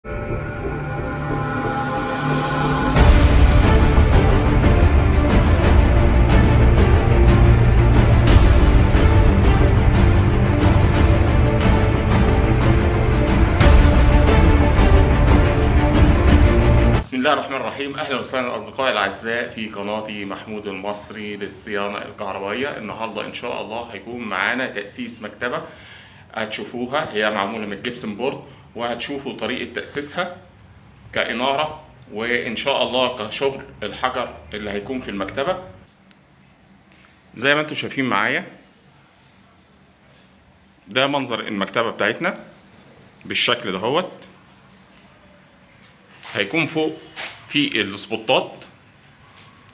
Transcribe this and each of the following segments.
بسم الله الرحمن الرحيم. اهلا وسهلا اصدقائي الاعزاء في قناتي محمود المصري للصيانه الكهربائيه. النهارده ان شاء الله هيكون معانا تاسيس مكتبه هتشوفوها، هي معموله من الجبسن بورد، وهتشوفوا طريقه تاسيسها كاناره، وان شاء الله كشغل الحجر اللي هيكون في المكتبه. زي ما انتم شايفين معايا، ده منظر المكتبه بتاعتنا بالشكل دهوت. هيكون فوق في السبوتات،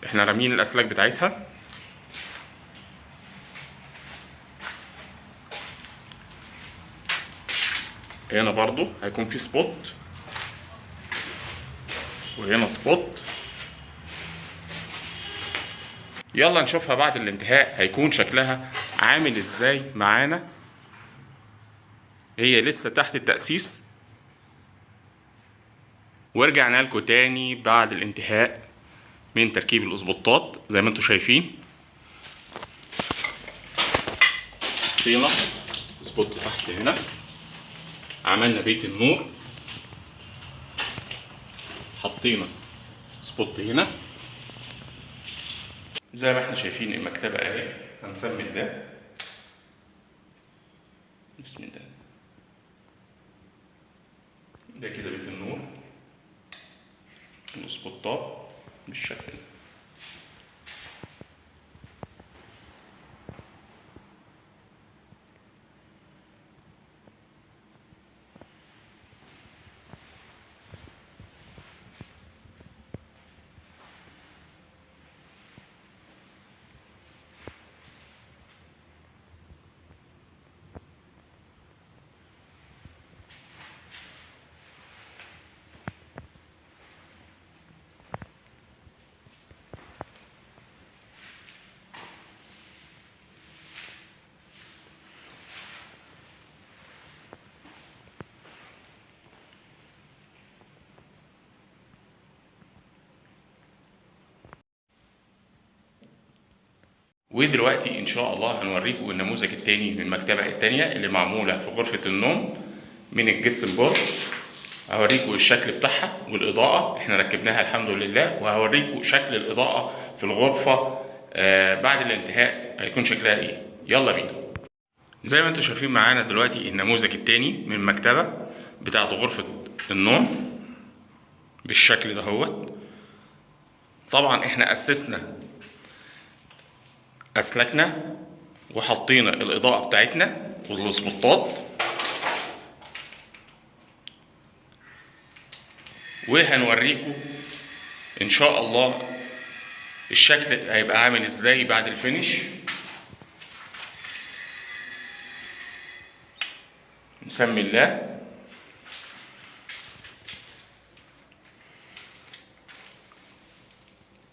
احنا رامين الاسلاك بتاعتها. هنا برضو هيكون في سبوت، وهنا سبوت. يلا نشوفها بعد الانتهاء هيكون شكلها عامل ازاي معانا. هي لسه تحت التأسيس، ورجعنا لكم تاني بعد الانتهاء من تركيب الاسبوتات. زي ما انتم شايفين، حطينا سبوت تحت هنا، عملنا بيت النور، حطينا سبوت هنا. زي ما احنا شايفين المكتبة اهي. هنسمي ده بسم الله. ده كده بيت النور، السبوتات بالشكل ده. ودلوقتي ان شاء الله هنوريكم النموذج التاني من المكتبة التانية اللي معمولة في غرفة النوم من الجبسن بورد. هوريكم الشكل بتاعها والاضاءة، احنا ركبناها الحمد لله، وهوريكم شكل الاضاءة في الغرفة بعد الانتهاء هيكون شكلها ايه. يلا بينا. زي ما انتم شايفين معانا دلوقتي النموذج التاني من المكتبة بتاعت غرفة النوم بالشكل دهوت. طبعا احنا اسسنا اسلكنا وحطينا الاضاءة بتاعتنا والسبوتات، وهنوريكم ان شاء الله الشكل هيبقى عامل ازاي بعد الفينش. نسمي الله.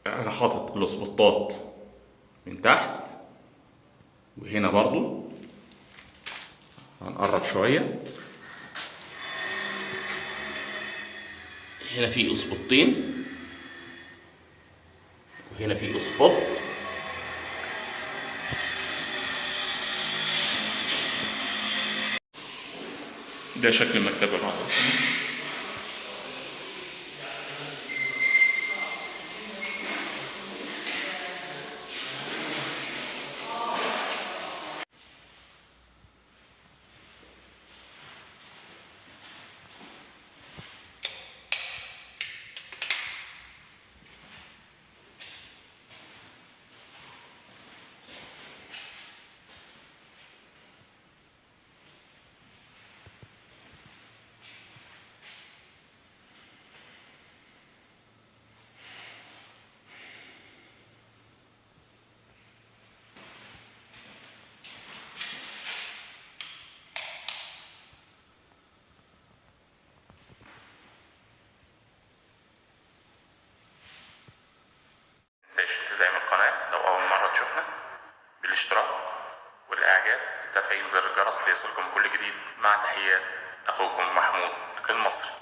انا حاطط السبوتات من تحت، وهنا برضو هنقرب شوية. هنا في سبوتين، وهنا في سبوت. ده شكل المكتبة بعد الفينش. متنساش تدعم القناة لو أول مرة تشوفنا بالاشتراك والإعجاب وتفعيل زر الجرس ليصلكم كل جديد. مع تحيات أخوكم محمود المصري.